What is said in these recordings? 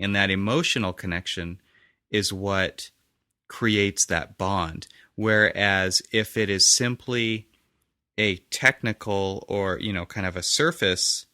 And that emotional connection is what creates that bond. Whereas if it is simply a technical or, kind of a surface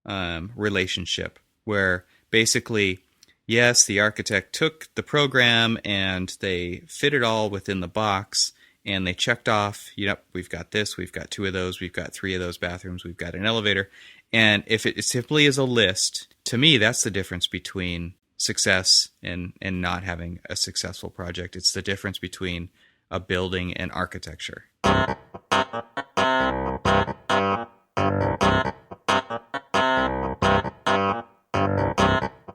relationship where basically, yes, the architect took the program and they fit it all within the box and they checked off, we've got this, we've got 2 of those, we've got 3 of those bathrooms, we've got an elevator. And if it simply is a list, to me, that's the difference between success and not having a successful project. It's the difference between a building and architecture.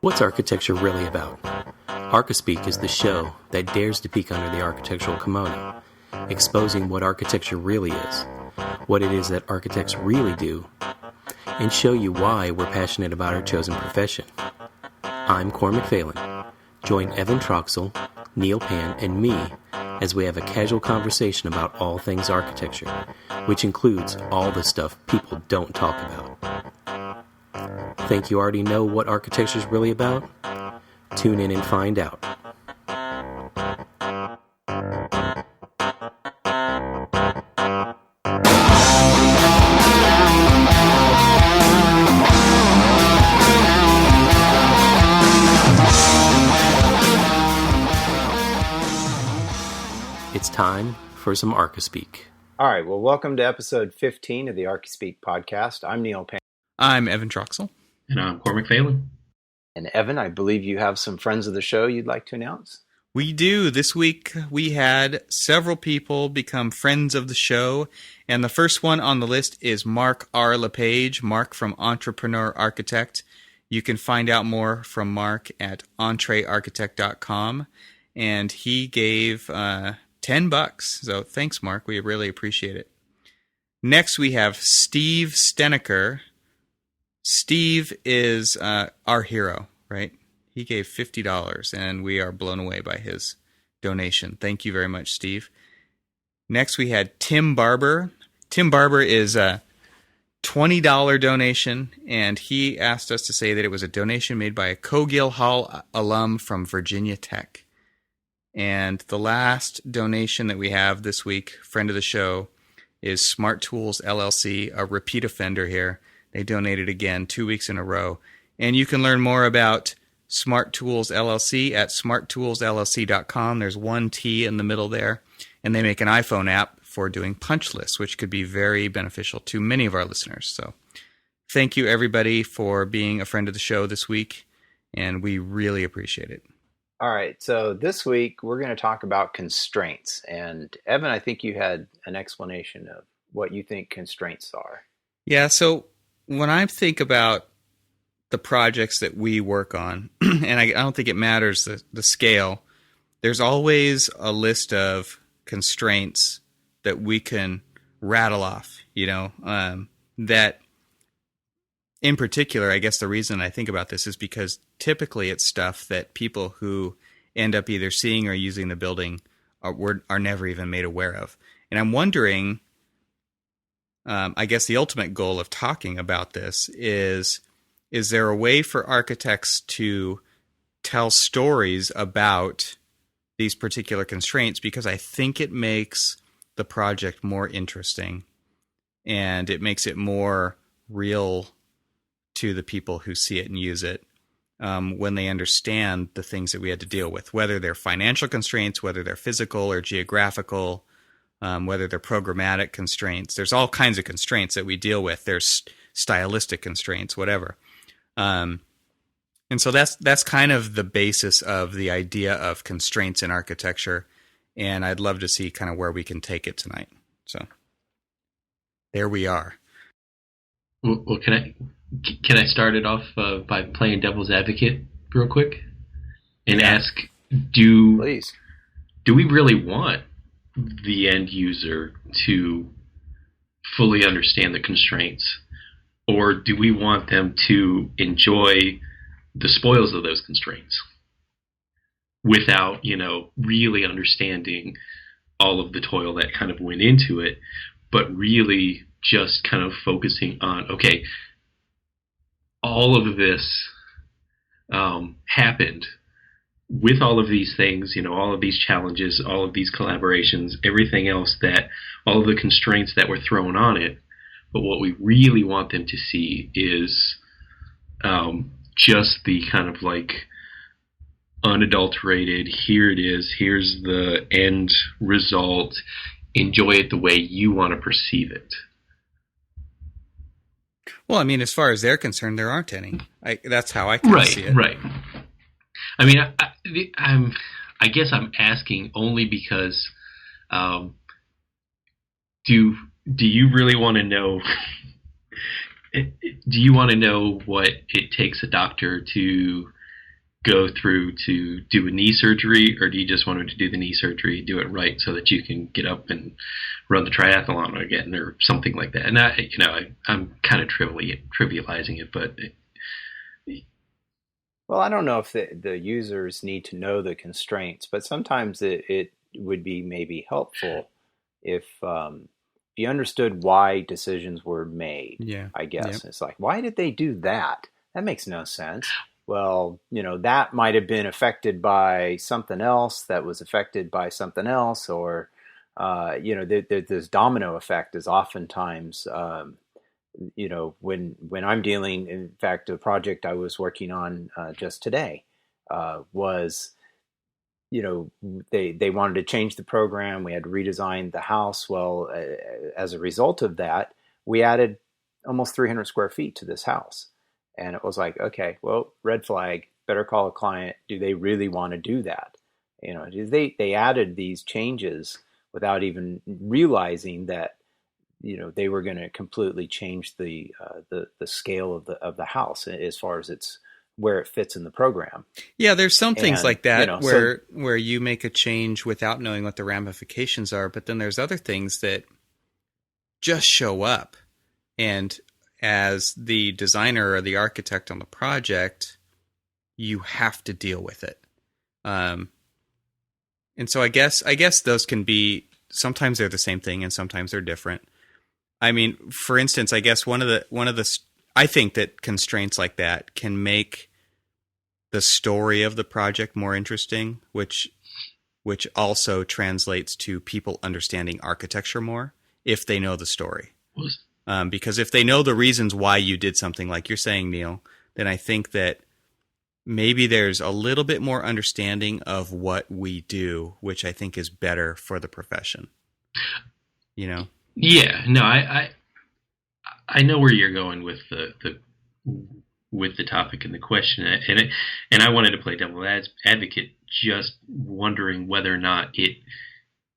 What's architecture really about? Archispeak is the show that dares to peek under the architectural kimono, exposing what architecture really is, what it is that architects really do, and show you why we're passionate about our chosen profession. I'm Cormac Phelan. Join Evan Troxel, Neil Pan, and me as we have a casual conversation about all things architecture, which includes all the stuff people don't talk about. Think you already know what architecture is really about? Tune in and find out. It's time for some Archispeak. All right, well, welcome to episode 15 of the Archispeak Podcast. I'm Neil Pan. I'm Evan Troxel. And I'm Cormac Phelan. And Evan, I believe you have some friends of the show you'd like to announce? We do. This week we had several people become friends of the show. And the first one on the list is Mark R. LePage, Mark from Entrepreneur Architect. You can find out more from Mark at entrearchitect.com. And he gave $10. So thanks, Mark. We really appreciate it. Next, we have Steve Steneker. Steve is our hero, right? He gave $50, and we are blown away by his donation. Thank you very much, Steve. Next, we had Tim Barber. Tim Barber is a $20 donation, and he asked us to say that it was a donation made by a Cogill Hall alum from Virginia Tech. And the last donation that we have this week, friend of the show, is Smart Tools LLC, a repeat offender here. They donated again 2 weeks in a row. And you can learn more about Smart Tools LLC at smarttoolsllc.com. There's one T in the middle there. And they make an iPhone app for doing punch lists, which could be very beneficial to many of our listeners. So thank you, everybody, for being a friend of the show this week. And we really appreciate it. All right, so this week we're going to talk about constraints. And Evan, I think you had an explanation of what you think constraints are. Yeah, so when I think about the projects that we work on, and I don't think it matters the scale, there's always a list of constraints that we can rattle off, that in particular, I guess the reason I think about this is because typically it's stuff that people who end up either seeing or using the building are never even made aware of. And I'm wondering, I guess the ultimate goal of talking about this is there a way for architects to tell stories about these particular constraints? Because I think it makes the project more interesting and it makes it more real to the people who see it and use it when they understand the things that we had to deal with, whether they're financial constraints, whether they're physical or geographical, whether they're programmatic constraints. There's all kinds of constraints that we deal with. There's stylistic constraints, whatever. And so that's kind of the basis of the idea of constraints in architecture. And I'd love to see kind of where we can take it tonight. So there we are. Well, can I start it off by playing devil's advocate real quick and ask, do we really want the end user to fully understand the constraints, or do we want them to enjoy the spoils of those constraints without, really understanding all of the toil that kind of went into it, but really just kind of focusing on, okay, all of this happened with all of these things, all of these challenges, all of these collaborations, everything else, that all of the constraints that were thrown on it. But what we really want them to see is just the kind of like unadulterated, here it is, here's the end result, enjoy it the way you want to perceive it. Well, I mean, as far as they're concerned, there aren't any. That's how I can see it. Right. I mean, I guess I'm asking only because do you really want to know? Do you want to know what it takes a doctor to go through to do a knee surgery, or do you just want him to do the knee surgery, do it right, so that you can get up and run the triathlon again, or something like that? And I'm kind of trivializing it, but. Well, I don't know if the users need to know the constraints, but sometimes it would be maybe helpful if you understood why decisions were made. Yeah, I guess. Yep. It's like, why did they do that? That makes no sense. Well, that might have been affected by something else that was affected by something else, or this domino effect is oftentimes. When I'm dealing, in fact, the project I was working on just today was, they wanted to change the program. We had to redesign the house. Well, as a result of that, we added almost 300 square feet to this house. And it was like, okay, well, red flag, better call a client. Do they really want to do that? They added these changes without even realizing that, they were going to completely change the scale of the house as far as where it fits in the program. Yeah, there's some things like that where you make a change without knowing what the ramifications are, but then there's other things that just show up, and as the designer or the architect on the project, you have to deal with it. And so I guess those can be, sometimes they're the same thing and sometimes they're different. I mean, for instance, I guess one of the I think that constraints like that can make the story of the project more interesting, which also translates to people understanding architecture more if they know the story. Because if they know the reasons why you did something, like you're saying, Neil, then I think that maybe there's a little bit more understanding of what we do, which I think is better for the profession. Yeah, no, I know where you're going with the topic and the question, and I wanted to play devil's advocate, just wondering whether or not it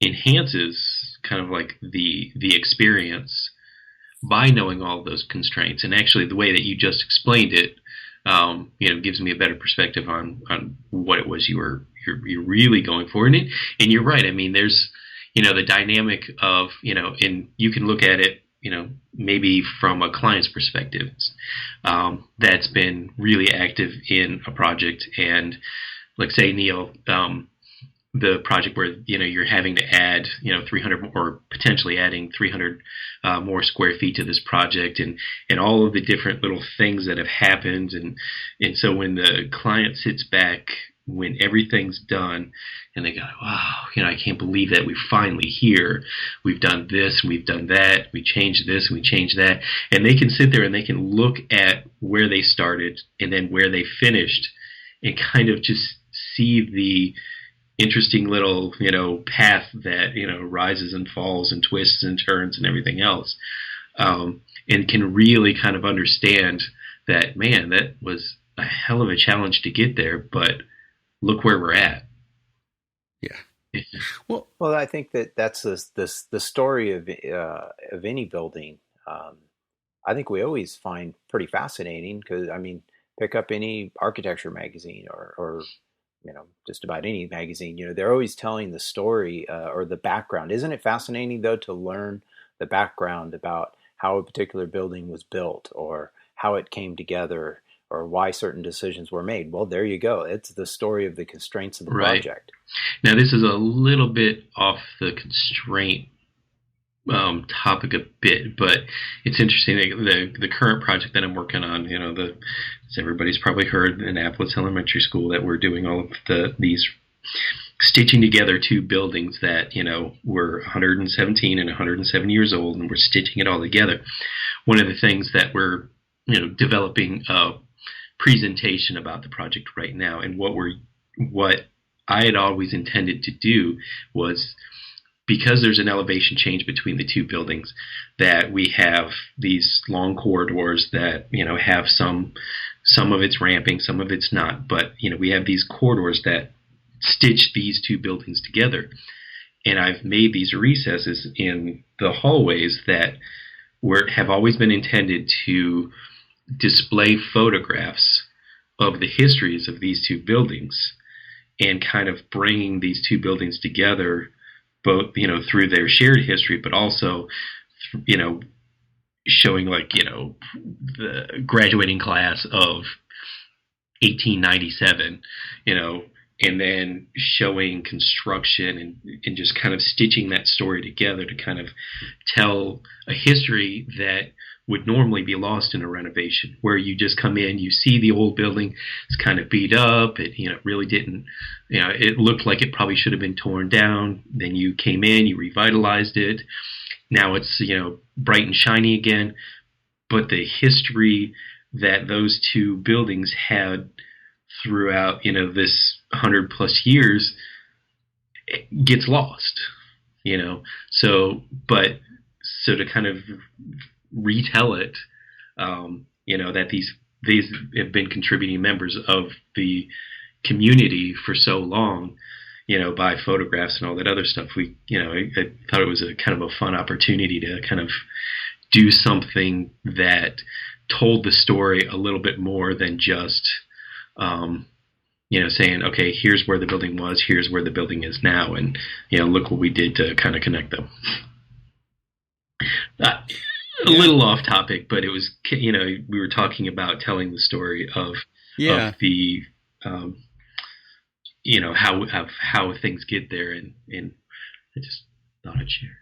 enhances kind of like the experience by knowing all of those constraints. And actually, the way that you just explained it, gives me a better perspective on what it was you're really going for. And you're right. I mean, there's the dynamic of and you can look at it maybe from a client's perspective that's been really active in a project, and like say, Neil, the project where you're having to add 300 or potentially adding 300 more square feet to this project, and all of the different little things that have happened, and so when the client sits back when everything's done and they go, wow, I can't believe that we're finally here. We've done this, we've done that, we changed this, we changed that, and they can sit there and they can look at where they started and then where they finished and kind of just see the interesting little, path that, rises and falls and twists and turns and everything else. And can really kind of understand that, man, that was a hell of a challenge to get there, but look where we're at. Yeah. Well, I think that's the story of any building. I think we always find pretty fascinating because, I mean, pick up any architecture magazine or just about any magazine, they're always telling the story or the background. Isn't it fascinating, though, to learn the background about how a particular building was built or how it came together or why certain decisions were made? Well, there you go. It's the story of the constraints of the project. Now, this is a little bit off the constraint topic a bit, but it's interesting. The current project that I'm working on, as everybody's probably heard, Annapolis Elementary School, that we're doing all of these stitching together two buildings that were 117 and 107 years old, and we're stitching it all together. One of the things that we're developing a presentation about the project right now, and what I had always intended to do was, because there's an elevation change between the two buildings, that we have these long corridors that have some of it's ramping, some of it's not, but we have these corridors that stitch these two buildings together. And I've made these recesses in the hallways that have always been intended to display photographs of the histories of these two buildings, and kind of bringing these two buildings together, both through their shared history, but also showing the graduating class of 1897, and then showing construction and just kind of stitching that story together to kind of tell a history that would normally be lost in a renovation, where you just come in, you see the old building, it's kind of beat up, it really didn't, it looked like it probably should have been torn down. Then you came in, you revitalized it, now it's bright and shiny again, but the history that those two buildings had throughout this 100 plus years gets lost, so to kind of retell it, that these have been contributing members of the community for so long, by photographs and all that other stuff. I thought it was a kind of a fun opportunity to kind of do something that told the story a little bit more than just, saying, okay, here's where the building was, here's where the building is now, and, look what we did to kind of connect them. A little off topic, but it was, we were talking about telling the story of the, how things get there, and I just thought I'd share.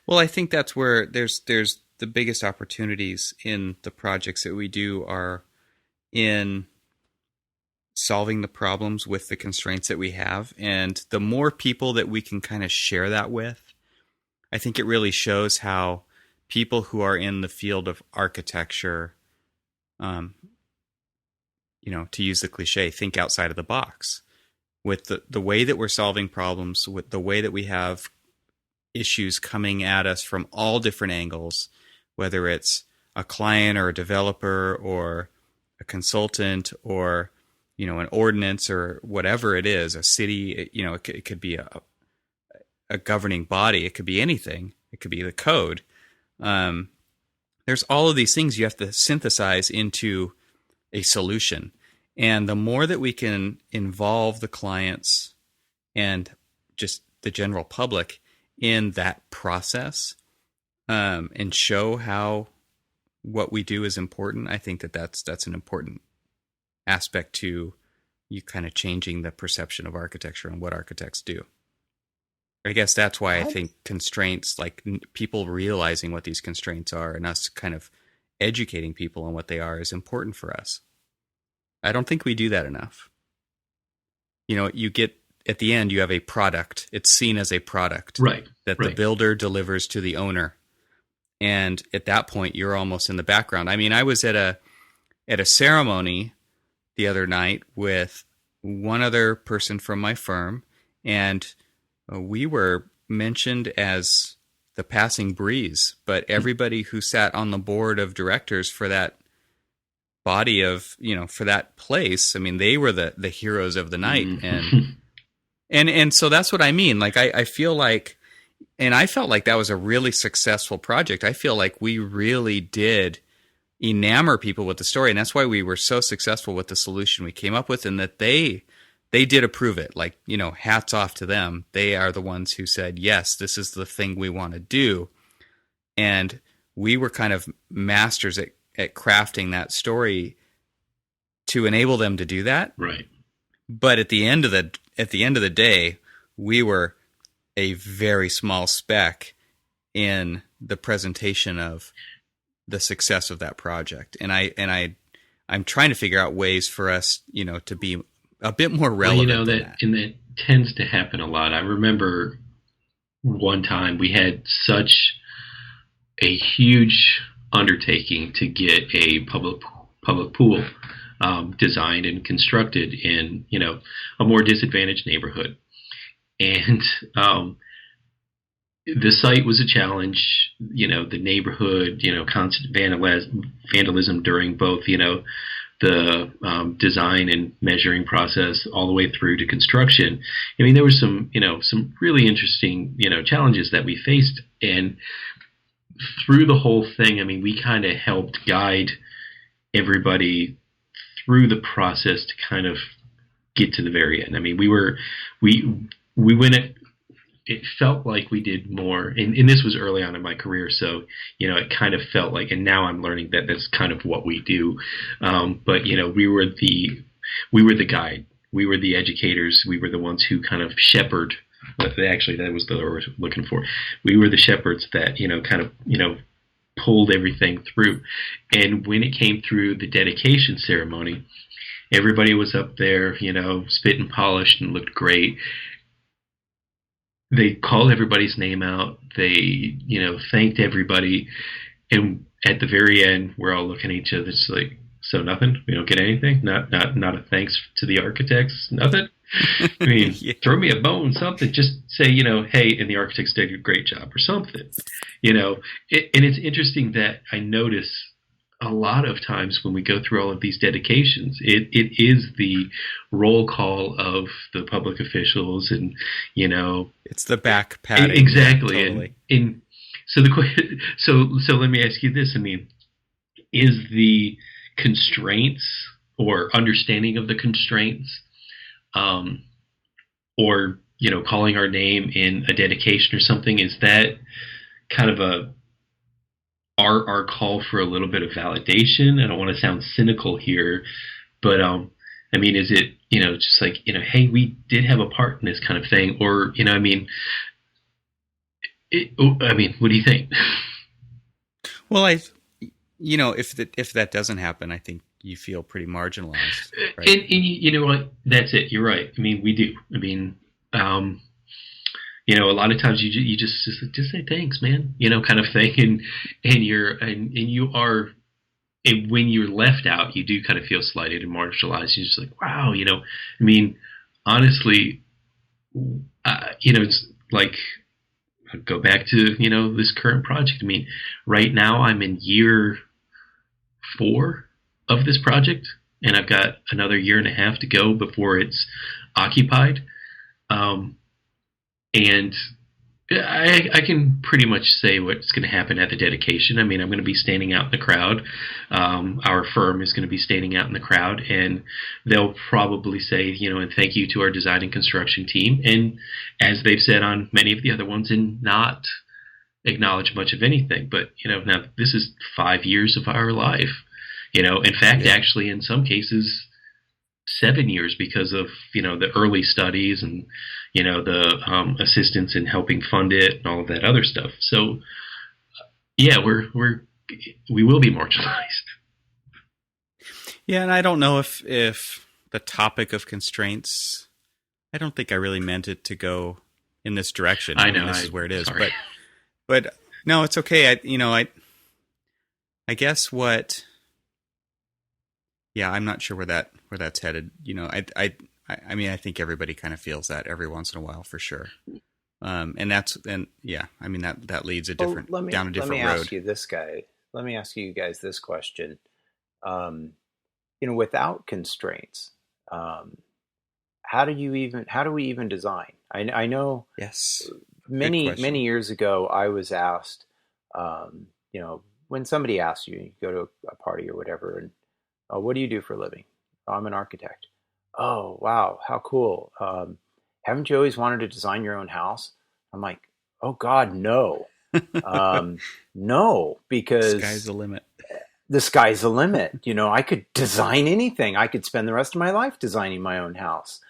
Well, I think that's where there's the biggest opportunities in the projects that we do are in solving the problems with the constraints that we have. And the more people that we can kind of share that with, I think it really shows how people who are in the field of architecture, to use the cliche, think outside of the box. With the way that we're solving problems, with the way that we have issues coming at us from all different angles, whether it's a client or a developer or a consultant or, an ordinance or whatever it is, a city, it could be a governing body. It could be anything. It could be the code. There's all of these things you have to synthesize into a solution. And the more that we can involve the clients and just the general public in that process, and show how what we do is important, I think that's an important aspect to you kind of changing the perception of architecture and what architects do. I guess that's why I think constraints, like people realizing what these constraints are and us kind of educating people on what they are, is important for us. I don't think we do that enough. You get, at the end, you have a product. It's seen as a product, right? That the builder delivers to the owner. And at that point, you're almost in the background. I mean, I was at a ceremony the other night with one other person from my firm, and we were mentioned as the passing breeze, but everybody who sat on the board of directors for that body of, for that place, I mean, they were the heroes of the night. And so that's what I mean. Like, I feel like, and I felt like that was a really successful project. I feel like we really did enamor people with the story, and that's why we were so successful with the solution we came up with, and that they did approve it. Like, hats off to them. They are the ones who said, yes, this is the thing we want to do. And we were kind of masters at crafting that story to enable them to do that. Right. But at the end of the day, we were a very small speck in the presentation of the success of that project. And I'm trying to figure out ways for us, to be a bit more relevant. And that tends to happen a lot. I remember one time we had such a huge undertaking to get a public pool designed and constructed in, a more disadvantaged neighborhood. And the site was a challenge, the neighborhood, constant vandalism during both, the design and measuring process all the way through to construction. I mean, there was some really interesting, challenges that we faced. And through the whole thing, I mean, we kind of helped guide everybody through the process to kind of get to the very end. I mean, we went at, it felt like we did more, and this was early on in my career, so it kind of felt like, and now I'm learning that that's kind of what we do. But we were the guide, we were the educators, we were the ones who kind of shepherd. Actually, that was the word I was looking for. We were the shepherds that kind of pulled everything through. And when it came through the dedication ceremony, everybody was up there, spit and polished and looked great. They called everybody's name out. They, thanked everybody. And at the very end, we're all looking at each other. It's like, so nothing? We don't get anything? Not a thanks to the architects? Nothing? I mean, yeah. Throw me a bone, something. Just say, hey, and the architects did a great job or something. And it's interesting that I notice a lot of times when we go through all of these dedications, it is the roll call of the public officials, and it's the back patting. Exactly. Totally. And so so let me ask you this. I mean, is the constraints or understanding of the constraints, or calling our name in a dedication or something, is that kind of our call for a little bit of validation? I don't want to sound cynical here, but I mean, is it just like hey, we did have a part in this kind of thing, or I mean, what do you think? Well, if that doesn't happen, I think you feel pretty marginalized. Right? And you know what? That's it. You're right. I mean, we do. I mean, a lot of times you just say thanks, man, kind of thing, and you are, and when you're left out, you do kind of feel slighted and marginalized. You're just like, wow, I mean, honestly, it's like, go back to this current project. I mean, right now I'm in year 4 of this project, and I've got another year and a half to go before it's occupied. And I can pretty much say what's going to happen at the dedication. I mean, I'm going to be standing out in the crowd. Our firm is going to be standing out in the crowd, and they'll probably say, and thank you to our design and construction team. And as they've said on many of the other ones, and not acknowledge much of anything. But, now this is 5 years of our life. In fact, actually, in some cases, 7 years, because of the early studies and the assistance in helping fund it and all of that other stuff. So yeah, we will be marginalized. Yeah, and I don't know if the topic of constraints, I don't think I really meant it to go in this direction. I know this is where it is, sorry. but no, it's okay. I guess what. Yeah, I'm not sure where that's headed. I mean, I think everybody kind of feels that every once in a while, for sure. I mean, that leads down a different road. Let me ask you guys this question. Without constraints, how do we even design? I know. Yes. Many years ago, I was asked, when somebody asks you go to a party or whatever, and what do you do for a living? Oh, I'm an architect. Oh, wow. How cool. Haven't you always wanted to design your own house? I'm like, oh God, no. No, because the sky's the limit. The sky's the limit. I could design anything. I could spend the rest of my life designing my own house.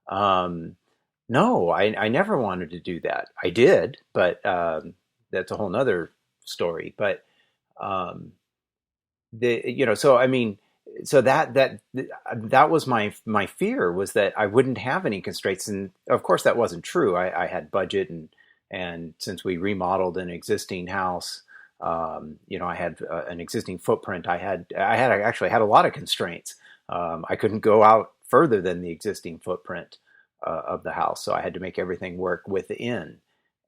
No, I never wanted to do that. I did, but that's a whole nother story. But so I mean, so that was my fear, was that I wouldn't have any constraints, and of course that wasn't true. I had budget, and since we remodeled an existing house, I had an existing footprint. I actually had a lot of constraints. I couldn't go out further than the existing footprint of the house, so I had to make everything work within.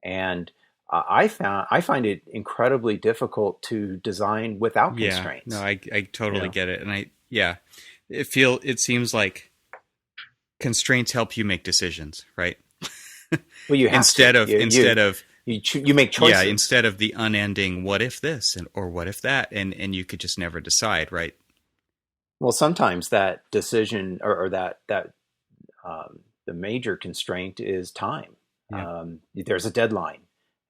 And I find it incredibly difficult to design without constraints. No, I totally get it, and it seems like constraints help you make decisions, right? Well, you have instead of you make choices. Yeah, instead of the unending what if this or what if that, and you could just never decide, right? Well, sometimes that decision or that the major constraint is time. Yeah. There's a deadline,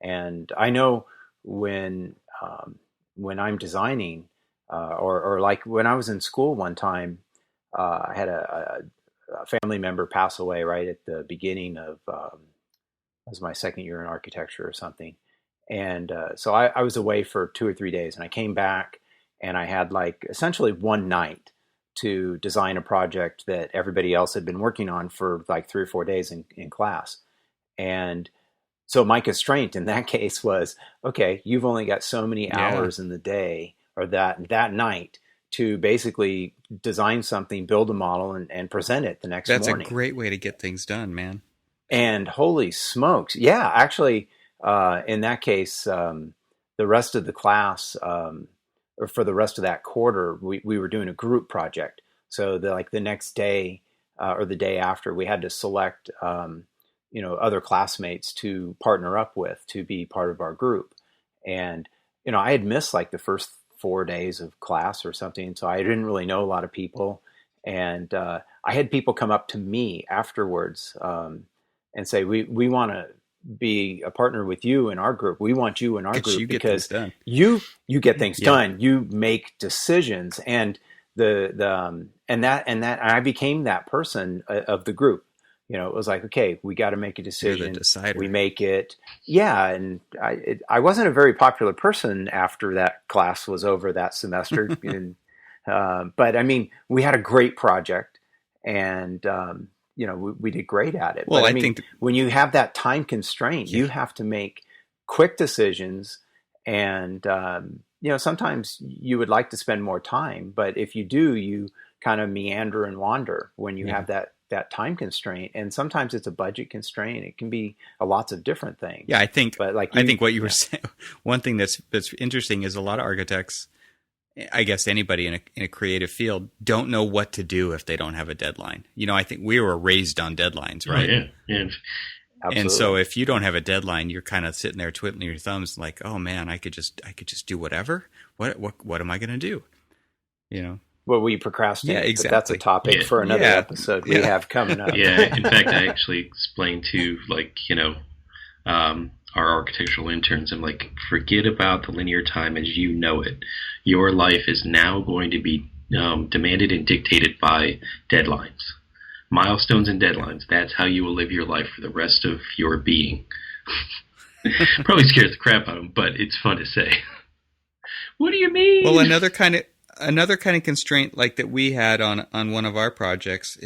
and I know when I'm designing, or like when I was in school one time, I had a family member pass away right at the beginning of it was my second year in architecture or something, and so I was away for 2 or 3 days, and I came back, and I had like essentially one night to design a project that everybody else had been working on for like 3 or 4 days in class. And so my constraint in that case was, okay, you've only got so many hours in the day or that night to basically design something, build a model, and present it the next morning. That's a great way to get things done, man. And holy smokes. Yeah, actually, in that case, the rest of the class, or for the rest of that quarter, we were doing a group project. So the next day or the day after, we had to select other classmates to partner up with to be part of our group. And I had missed like the first 4 days of class or something, so I didn't really know a lot of people. And I had people come up to me afterwards and say, "We want to be a partner with you in our group. We want you in our group because you get things done. You make decisions." And and I became that person of the group. It was like, okay, we got to make a decision. You're the decider. We make it. Yeah. And I wasn't a very popular person after that class was over that semester. But I mean, we had a great project, and we did great at it. Well, but I think when you have that time constraint, you have to make quick decisions, and sometimes you would like to spend more time, but if you do, you kind of meander and wander when you have that time constraint. And sometimes it's a budget constraint. It can be lots of different things. Yeah, I think what you were saying, one thing that's interesting is a lot of architects, I guess anybody in a creative field, don't know what to do if they don't have a deadline. I think we were raised on deadlines, right? Oh, yeah. Absolutely. And so if you don't have a deadline, you're kind of sitting there twiddling your thumbs like, oh man, I could just do whatever. What am I going to do? Well, we procrastinate. Yeah, exactly. But that's a topic for another episode we have coming up. Yeah, in fact, I actually explained to our architectural interns, I'm like, forget about the linear time as you know it. Your life is now going to be demanded and dictated by deadlines. Milestones and deadlines. That's how you will live your life for the rest of your being. Probably scares the crap out of them, but it's fun to say. What do you mean? Well, another kind of constraint like that we had on one of our projects,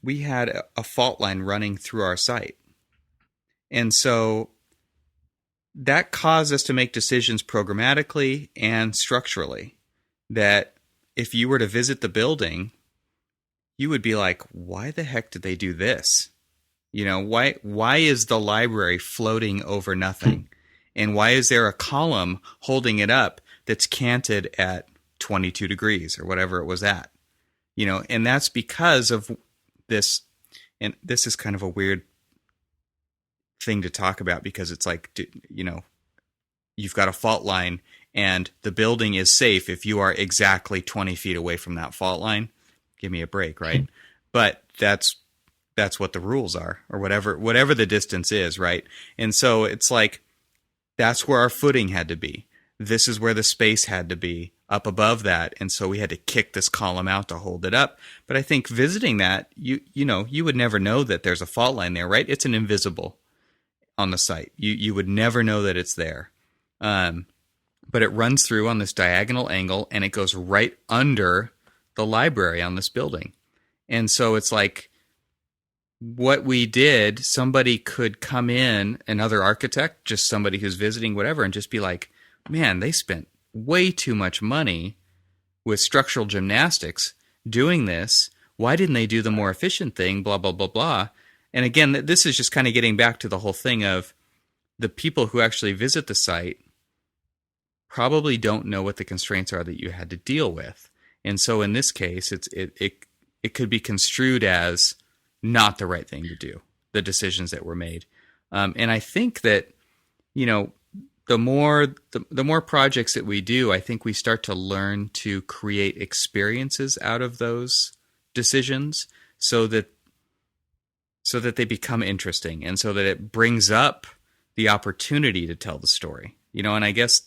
we had a fault line running through our site. And so that caused us to make decisions programmatically and structurally that if you were to visit the building, you would be like, why the heck did they do this? Why is the library floating over nothing? And why is there a column holding it up that's canted at 22 degrees or whatever it was at? And that's because of this. And this is kind of a weird thing to talk about because it's like, you've got a fault line and the building is safe if you are exactly 20 feet away from that fault line. Give me a break, right? But that's what the rules are, or whatever the distance is, right? And so it's like, that's where our footing had to be. This is where the space had to be up above that. And so we had to kick this column out to hold it up. But I think visiting that, you would never know that there's a fault line there, right? It's an invisible. on the site. You would never know that it's there. But it runs through on this diagonal angle, and it goes right under the library on this building. And so it's like what we did, somebody could come in, another architect, just somebody who's visiting, whatever, and just be like, man, they spent way too much money with structural gymnastics doing this. Why didn't they do the more efficient thing? Blah, blah, blah, blah. And again, this is just kind of getting back to the whole thing of the people who actually visit the site probably don't know what the constraints are that you had to deal with. And so in this case, it could be construed as not the right thing to do, the decisions that were made. And I think that, the more projects that we do, I think we start to learn to create experiences out of those decisions so that they become interesting, and so that it brings up the opportunity to tell the story. And I guess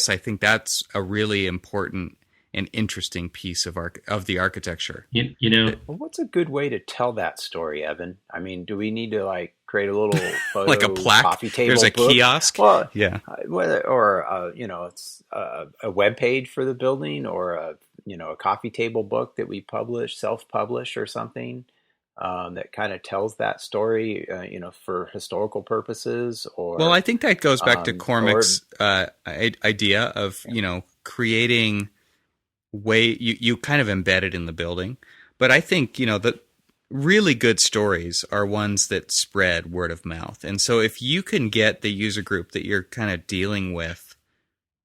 I think that's a really important and interesting piece of the architecture. Well, what's a good way to tell that story, Evan? I mean, do we need to create a little photo, like a plaque? Coffee table? There's a book? kiosk. Well, yeah, it's a web page for the building, or a coffee table book that we self-publish or something that kind of tells that story, for historical purposes. Or well, I think that goes back to Cormac's idea of creating way you kind of embed it in the building. But I think the really good stories are ones that spread word of mouth. And so if you can get the user group that you're kind of dealing with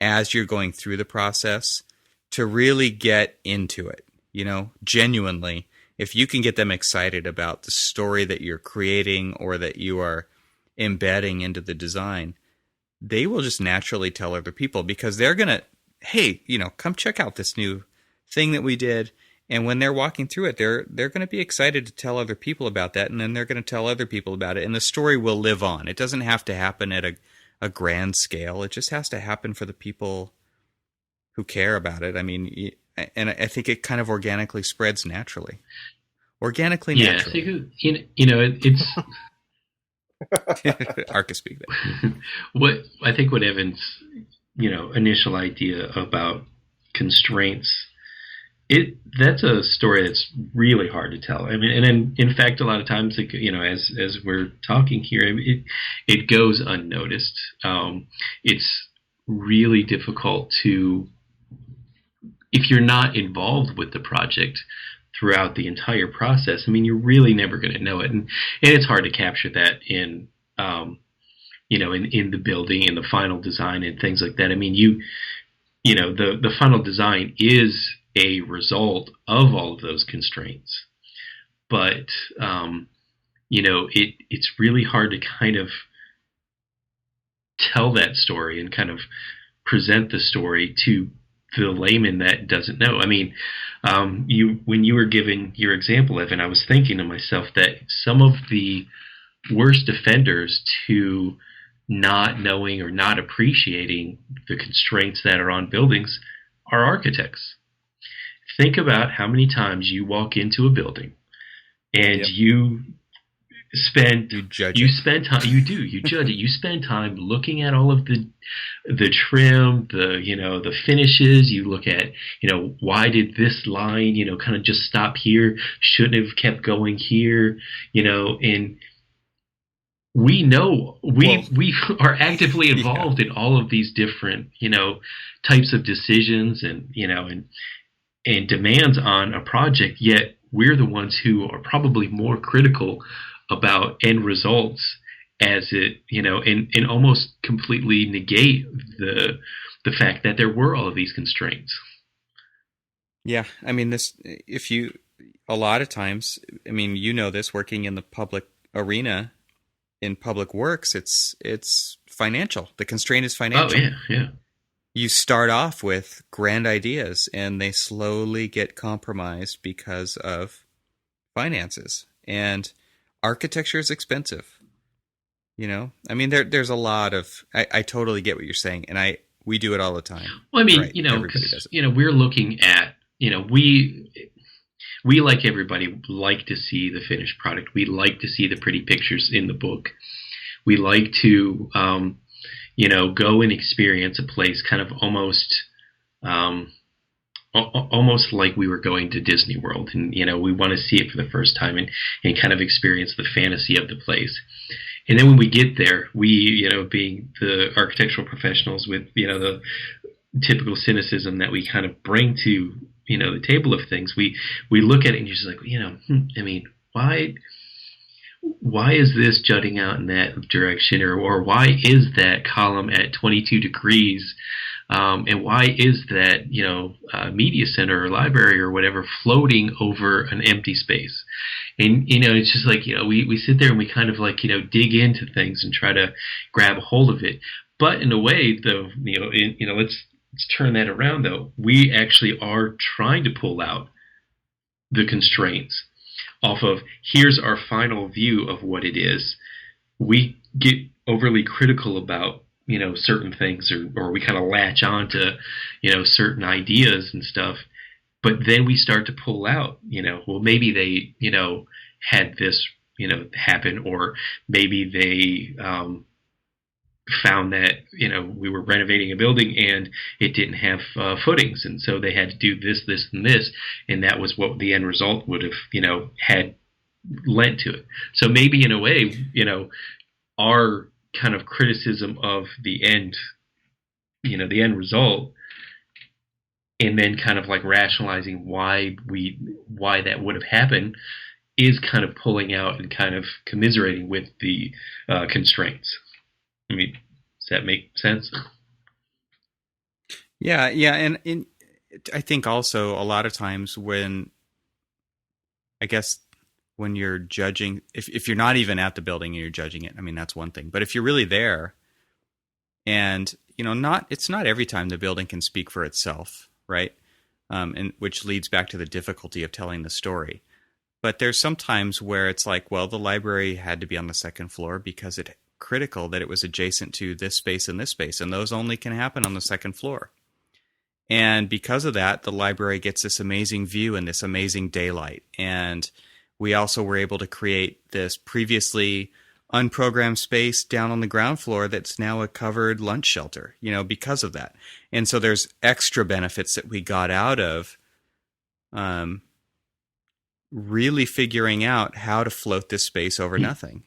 as you're going through the process to really get into it, genuinely, if you can get them excited about the story that you're creating or that you are embedding into the design, they will just naturally tell other people, because they're going to, hey, come check out this new thing that we did. And when they're walking through it, they're going to be excited to tell other people about that. And then they're going to tell other people about it. And the story will live on. It doesn't have to happen at a grand scale. It just has to happen for the people who care about it. I mean, and I think it kind of organically spreads naturally. Naturally. Yeah, it's Archispeak. What Evan's initial idea about constraints, that's a story that's really hard to tell. I mean, and in fact, a lot of times, as we're talking here, it goes unnoticed. It's really difficult to, if you're not involved with the project throughout the entire process, I mean, you're really never going to know it. And it's hard to capture that in the building, in the final design and things like that. I mean, the final design is a result of all of those constraints, but, it's really hard to kind of tell that story and kind of present the story to the layman that doesn't know. I mean, when you were giving your example, Evan, I was thinking to myself that some of the worst offenders to not knowing or not appreciating the constraints that are on buildings are architects. Think about how many times you walk into a building and you spend time, you judge it. You spend time looking at all of the trim, the finishes. You look at, why did this line, kind of just stop here? Shouldn't have kept going here, and we know we are actively involved in all of these different, types of decisions and demands on a project, yet we're the ones who are probably more critical about end results as it, and almost completely negate the fact that there were all of these constraints. Yeah. I mean, a lot of times, I mean, this working in the public arena, in public works, it's financial. The constraint is financial. Oh, yeah. You start off with grand ideas and they slowly get compromised because of finances. And architecture is expensive. I mean, there's a lot of, I totally get what you're saying. And we do it all the time. Well, I mean, right? Everybody does it. We're looking at, we like everybody like to see the finished product. We like to see the pretty pictures in the book. We like to, go and experience a place kind of almost like we were going to Disney World, and we want to see it for the first time and kind of experience the fantasy of the place. And then when we get there, we, being the architectural professionals with, the typical cynicism that we kind of bring to, the table of things, we look at it and you're just like, why is this jutting out in that direction, or why is that column at 22 degrees? And why is that, media center or library or whatever floating over an empty space? And, it's just like, we sit there and we kind of like, dig into things and try to grab a hold of it. But in a way, though, let's turn that around, though. We actually are trying to pull out the constraints off of, here's our final view of what it is. We get overly critical about, certain things, or we kind of latch on to, certain ideas and stuff. But then we start to pull out, well, maybe they, had this, happen, or maybe they found that, we were renovating a building and it didn't have footings. And so they had to do this, this, and this. And that was what the end result would have, had led to it. So maybe in a way, our kind of criticism of the end, the end result, and then kind of like rationalizing why that would have happened, is kind of pulling out and kind of commiserating with the constraints. I mean, does that make sense? Yeah, and I think also a lot of times when you're judging, if you're not even at the building and you're judging it, I mean, that's one thing. But if you're really there, and it's not every time the building can speak for itself, right? And which leads back to the difficulty of telling the story. But there's some times where it's like, well, the library had to be on the second floor because it's critical that it was adjacent to this space and this space, and those only can happen on the second floor. And because of that, the library gets this amazing view and this amazing daylight. And we also were able to create this previously unprogrammed space down on the ground floor that's now a covered lunch shelter, because of that. And so there's extra benefits that we got out of really figuring out how to float this space over nothing.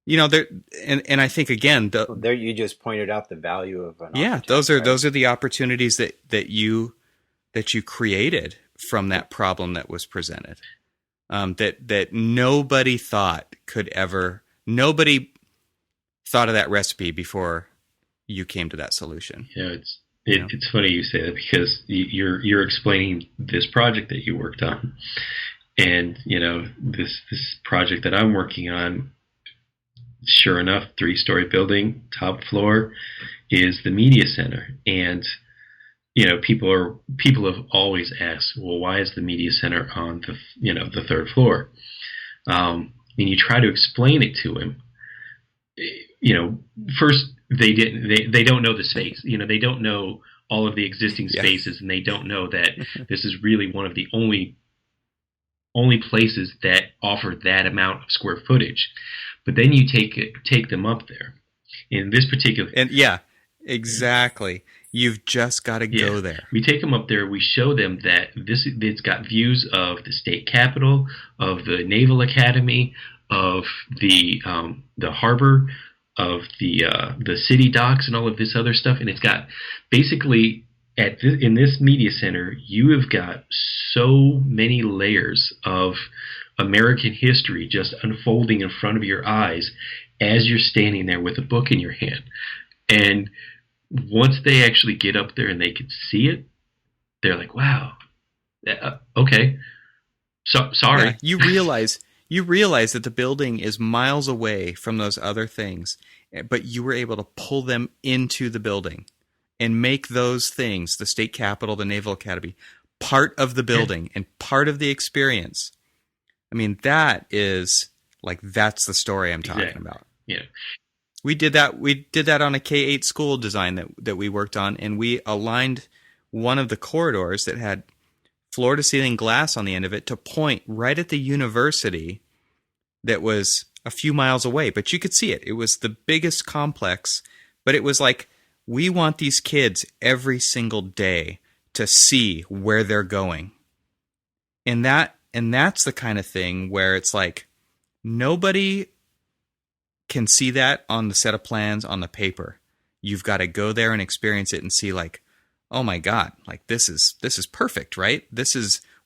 There, and I think again, there you just pointed out the value of an architect, those are the opportunities that you created from that problem that was presented. That nobody thought nobody thought of that recipe before you came to that solution. It's funny you say that, because you're explaining this project that you worked on, and this project that I'm working on. Sure enough, 3-story building, top floor is the media center, and people have always asked, well, why is the media center on the third floor? And you try to explain it to him. First they don't know the space. They don't know all of the existing spaces, and they don't know that this is really one of the only places that offer that amount of square footage. But then you take them up there. In this particular, and exactly. You've just got to go there. We take them up there. We show them that it's got views of the state capitol, of the Naval Academy, of the harbor, of the city docks, and all of this other stuff. And it's got basically in this media center, you have got so many layers of American history just unfolding in front of your eyes as you're standing there with a book in your hand. And once they actually get up there and they can see it, they're like, wow, okay. So sorry. Yeah, you realize that the building is miles away from those other things, but you were able to pull them into the building and make those things, the state capitol, the Naval Academy, part of the building and part of the experience. I mean, that's the story I'm talking about. Yeah. We did that on a K-8 school design that we worked on, and we aligned one of the corridors that had floor to ceiling glass on the end of it to point right at the university that was a few miles away, but you could see it. It was the biggest complex, but it was like, we want these kids every single day to see where they're going. And that's the kind of thing where it's like, nobody can see that on the set of plans on the paper. You've got to go there and experience it and see like, oh my God, like this is perfect, right?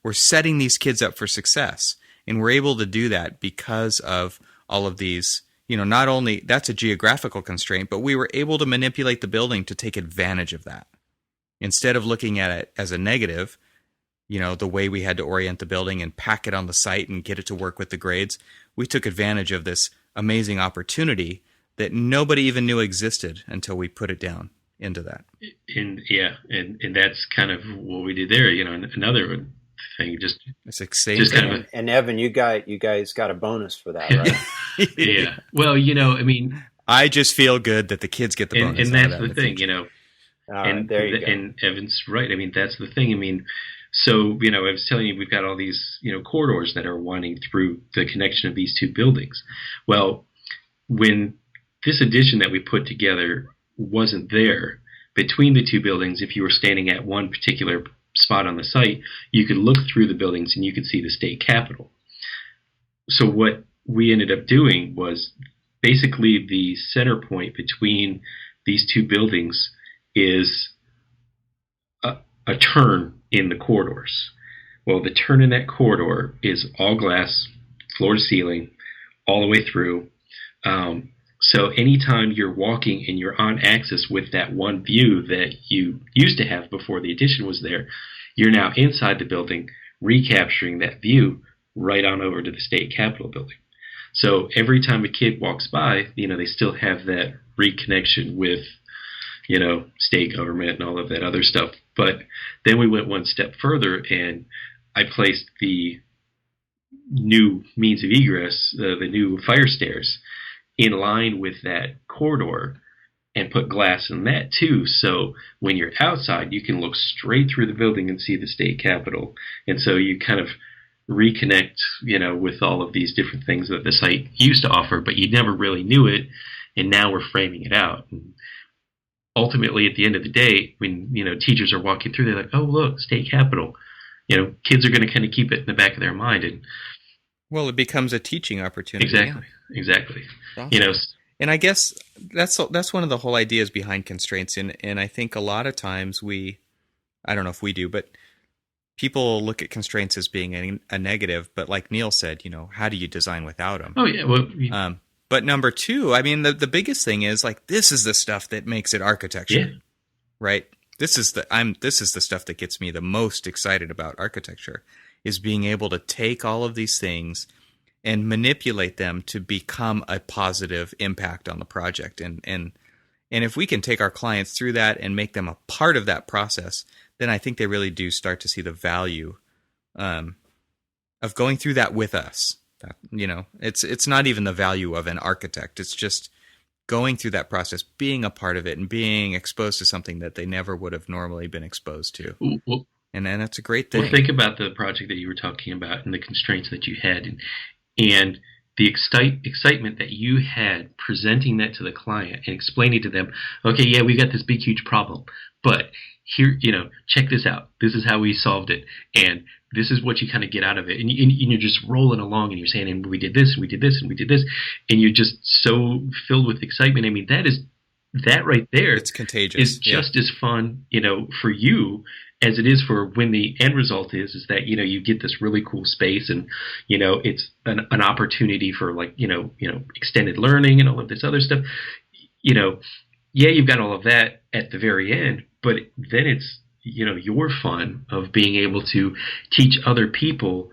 We're setting these kids up for success. And we're able to do that because of all of these, not only that's a geographical constraint, but we were able to manipulate the building to take advantage of that. Instead of looking at it as a negative, the way we had to orient the building and pack it on the site and get it to work with the grades, we took advantage of this amazing opportunity that nobody even knew existed until we put it down into that. And that's kind of what we did there. Another thing, just kind of. And Evan, you guys got a bonus for that, right? Yeah. Well, I just feel good that the kids get the bonus. And that's the thing, and there you go. And Evan's right. That's the thing. So, I was telling you, we've got all these, corridors that are winding through the connection of these two buildings. Well, when this addition that we put together wasn't there between the two buildings, if you were standing at one particular spot on the site, you could look through the buildings and you could see the state capitol. So what we ended up doing was basically the center point between these two buildings is a turn in the corridors. Well, the turn in that corridor is all glass, floor to ceiling, all the way through. So anytime you're walking and you're on axis with that one view that you used to have before the addition was there, you're now inside the building, recapturing that view right on over to the state capitol building. So every time a kid walks by, they still have that reconnection with, state government and all of that other stuff. But then we went one step further, and I placed the new means of egress, the new fire stairs, in line with that corridor, and put glass in that too. So when you're outside, you can look straight through the building and see the state capitol. And so you kind of reconnect, with all of these different things that the site used to offer, but you never really knew it. And now we're framing it out. And ultimately, at the end of the day, when, teachers are walking through, they're like, oh, look, state capitol. Kids are going to kind of keep it in the back of their mind. And well, it becomes a teaching opportunity. Exactly. Awesome. And I guess that's one of the whole ideas behind constraints. And I think a lot of times I don't know if we do, but people look at constraints as being a negative. But like Neil said, how do you design without them? Oh, yeah. Well, but number two, the biggest thing is like, this is the stuff that makes it architecture, right? This is the stuff that gets me the most excited about architecture, is being able to take all of these things and manipulate them to become a positive impact on the project. And if we can take our clients through that and make them a part of that process, then I think they really do start to see the value of going through that with us. It's not even the value of an architect. It's just going through that process, being a part of it, and being exposed to something that they never would have normally been exposed to. Well, and then that's a great thing. Well, think about the project that you were talking about and the constraints that you had, and the excitement that you had presenting that to the client and explaining to them, okay, yeah, we got this big, huge problem, but here, check this out. This is how we solved it. And this is what you kind of get out of it. And you're just rolling along and you're saying, and we did this, and we did this, and we did this. And you're just so filled with excitement. That right there, it's contagious. Is just as fun, for you as it is for when the end result is that, you get this really cool space, and, it's an opportunity for extended learning and all of this other stuff. You've got all of that at the very end, but then it's, your fun of being able to teach other people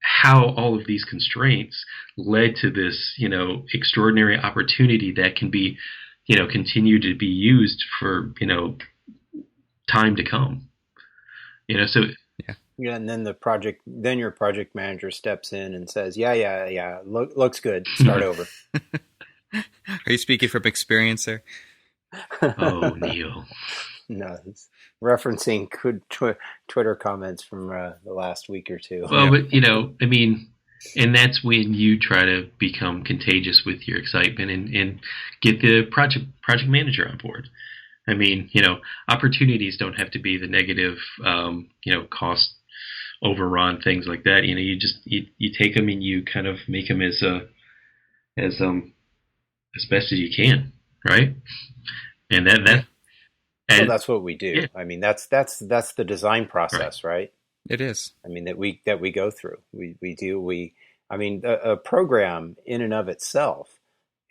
how all of these constraints led to this, extraordinary opportunity that can be, continue to be used for, time to come. So yeah, and then your project manager steps in and says, yeah, looks good. Start over. Are you speaking from experience there? Oh, Neil. No, it's referencing good Twitter comments from the last week or two. Well, but And that's when you try to become contagious with your excitement and get the project manager on board. I mean, opportunities don't have to be the negative, cost overrun, things like that. You take them and you kind of make them as best as you can, right? And that's what we do. Yeah. I mean, that's the design process, right? It is. I mean, that we go through. I mean, a program in and of itself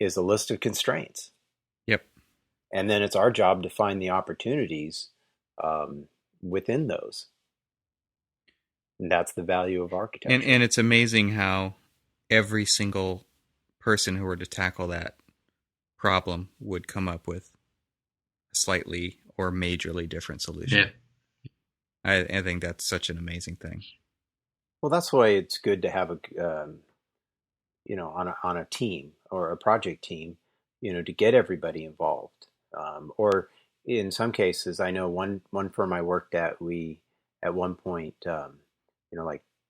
is a list of constraints. Yep. And then it's our job to find the opportunities within those. And that's the value of architecture. And it's amazing how every single person who were to tackle that problem would come up with a slightly or majorly different solution. Yeah. I think that's such an amazing thing. Well, that's why it's good to have on a team or a project team, to get everybody involved. Or in some cases, I know one firm I worked at, we at one point,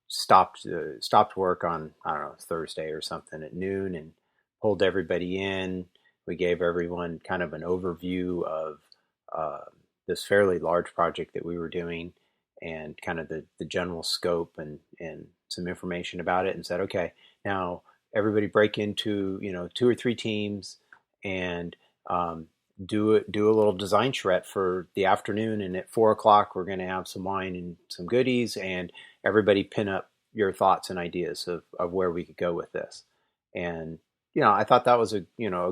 stopped work on, I don't know, Thursday or something at noon and pulled everybody in. We gave everyone kind of an overview of this fairly large project that we were doing and kind of the general scope and some information about it, and said, okay, now everybody break into, 2 or 3 teams and do a little design charrette for the afternoon. And at 4:00, we're going to have some wine and some goodies, and everybody pin up your thoughts and ideas of where we could go with this. And, I thought that was a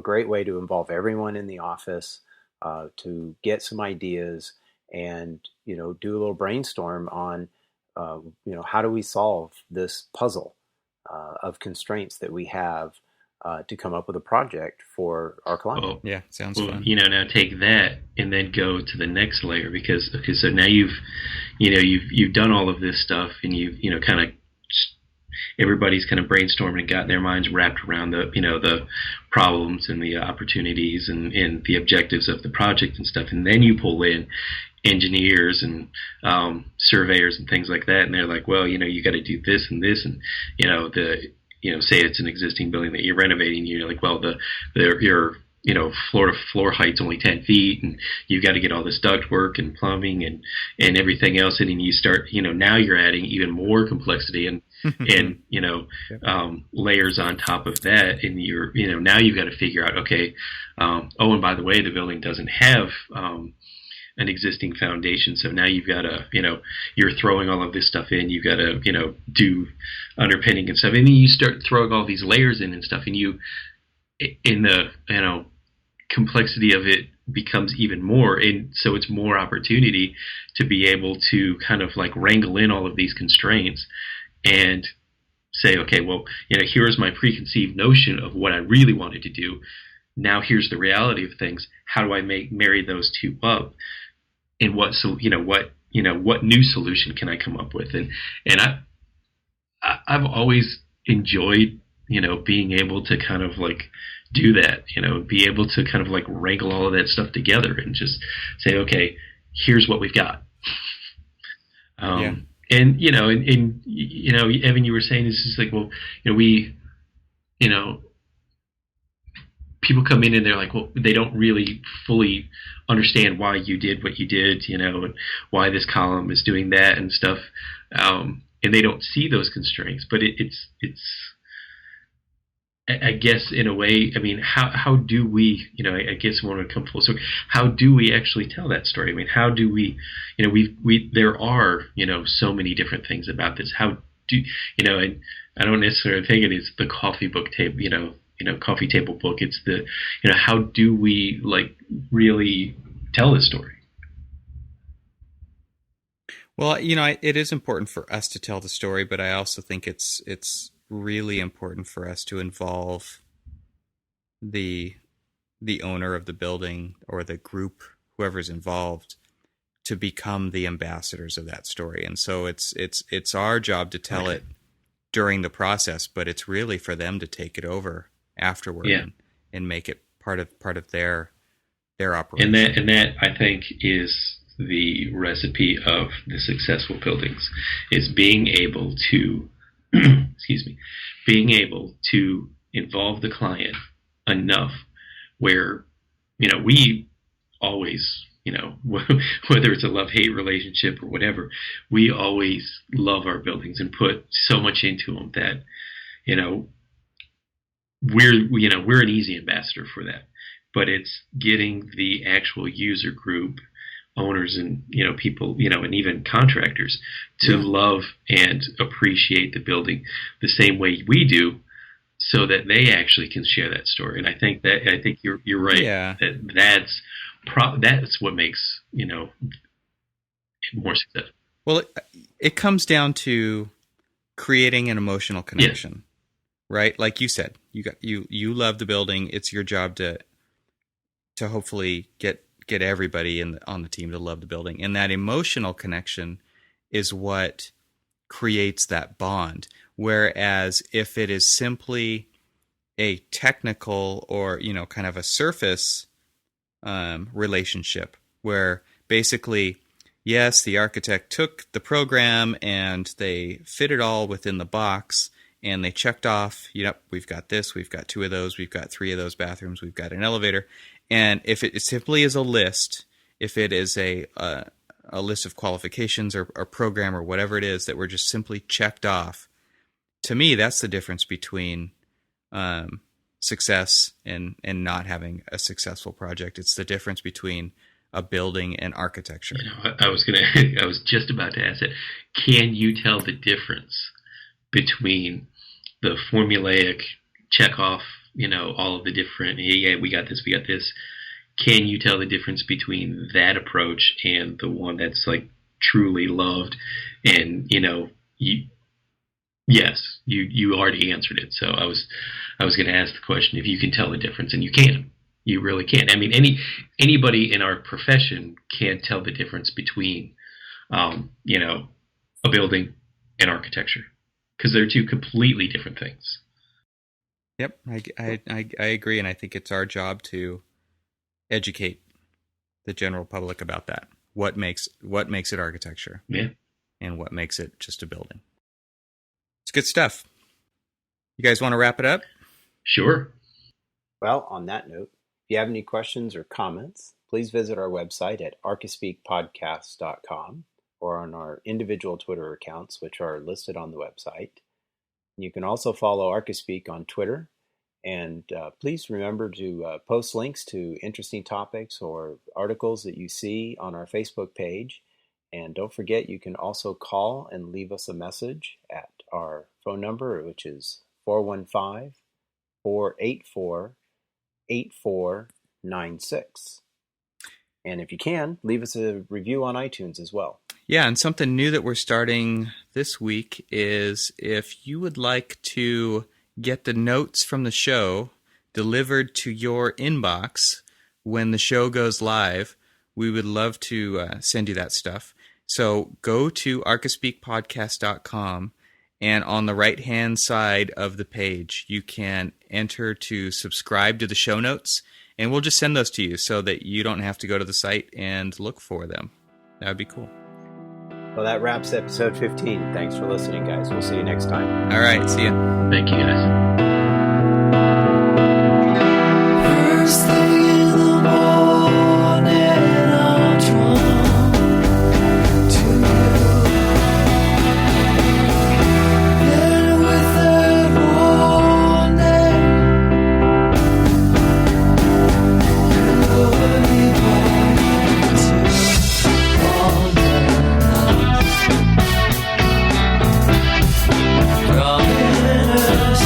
great way to involve everyone in the office, to get some ideas and, do a little brainstorm on, how do we solve this puzzle of constraints that we have to come up with a project for our client. Oh, yeah, sounds fun. Now take that and then go to the next layer because so now you've done all of this stuff and you've kind of everybody's kind of brainstorming and gotten their minds wrapped around the problems and the opportunities and the objectives of the project and stuff, and then you pull in engineers and surveyors and things like that, and they're like, well, you got to do this and this, and say it's an existing building that you're renovating, you're like, well, your floor to floor height's only 10 feet, and you've got to get all this duct work and plumbing and everything else, and then you start, now you're adding even more complexity and layers on top of that, and you're, now you've got to figure out, okay, and by the way, the building doesn't have an existing foundation, so now you've got to, you're throwing all of this stuff in, you've got to, do underpinning and stuff, and then you start throwing all these layers in and stuff, and in the, complexity of it becomes even more, and so it's more opportunity to be able to kind of like wrangle in all of these constraints and say, okay, well, here's my preconceived notion of what I really wanted to do. Now here's the reality of things. How do I marry those two up? And what new solution can I come up with? And I've always enjoyed, being able to kind of like do that, be able to kind of like wrangle all of that stuff together and just say, okay, here's what we've got. And, Evan, you were saying this is like, well, people come in and they're like, well, they don't really fully understand why you did what you did, and why this column is doing that and stuff. And they don't see those constraints, but it's, I guess in a way, I mean, how do we, I guess when we come full circle, how do we actually tell that story? I mean, how do we, there are, so many different things about this. How do, and I don't necessarily think it is the coffee table book. It's the, how do we like really tell this story? Well, it is important for us to tell the story, but I also think it's really important for us to involve the owner of the building or the group, whoever's involved, to become the ambassadors of that story. And so it's our job to tell it during the process, but it's really for them to take it over afterward and make it part of their operation. And that I think is the recipe of the successful buildings, is being able to excuse me, being able to involve the client enough where, we always, whether it's a love-hate relationship or whatever, we always love our buildings and put so much into them that, we're an easy ambassador for that. But it's getting the actual user group, owners and, people, and even contractors to love and appreciate the building the same way we do, so that they actually can share that story. And I think you're right. Yeah. That's what makes, more successful. Well, it comes down to creating an emotional connection, right? Like you said, you love the building. It's your job to hopefully get everybody on the team to love the building. And that emotional connection is what creates that bond. Whereas if it is simply a technical or, kind of a surface relationship where basically, yes, the architect took the program and they fit it all within the box and they checked off, we've got this, we've got 2 of those, we've got 3 of those bathrooms, we've got an elevator. And if it simply is a list, if it is a list of qualifications or program or whatever it is that were just simply checked off, to me, that's the difference between success and not having a successful project. It's the difference between a building and architecture. I was just about to ask it. Can you tell the difference between the formulaic check off, all of the different, we got this. Can you tell the difference between that approach and the one that's like truly loved? And, yes, you already answered it. So I was going to ask the question if you can tell the difference, and you can. You really can. I mean, anybody in our profession can tell the difference between, a building and architecture, because they're 2 completely different things. Yep, I agree, and I think it's our job to educate the general public about that. What makes it architecture? Yeah, and what makes it just a building. It's good stuff. You guys want to wrap it up? Sure. Well, on that note, if you have any questions or comments, please visit our website at archispeakpodcast.com or on our individual Twitter accounts, which are listed on the website. You can also follow Archispeak on Twitter. And please remember to post links to interesting topics or articles that you see on our Facebook page. And don't forget, you can also call and leave us a message at our phone number, which is 415-484-8496. And if you can, leave us a review on iTunes as well. Yeah, and something new that we're starting this week is if you would like to get the notes from the show delivered to your inbox when the show goes live, we would love to send you that stuff. So go to archispeakpodcast.com, and on the right-hand side of the page, you can enter to subscribe to the show notes, and we'll just send those to you so that you don't have to go to the site and look for them. That would be cool. Well, that wraps episode 15. Thanks for listening, guys. We'll see you next time. All right, see ya. Thank you, guys. First thing in the morning, I'll draw to you. Then with that warning, lower me back to wander. Promise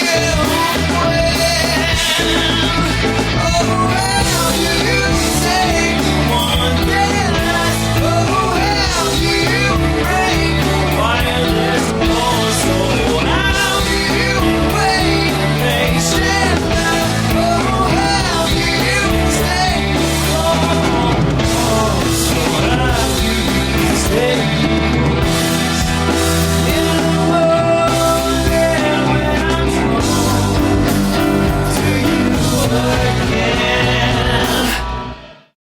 get home.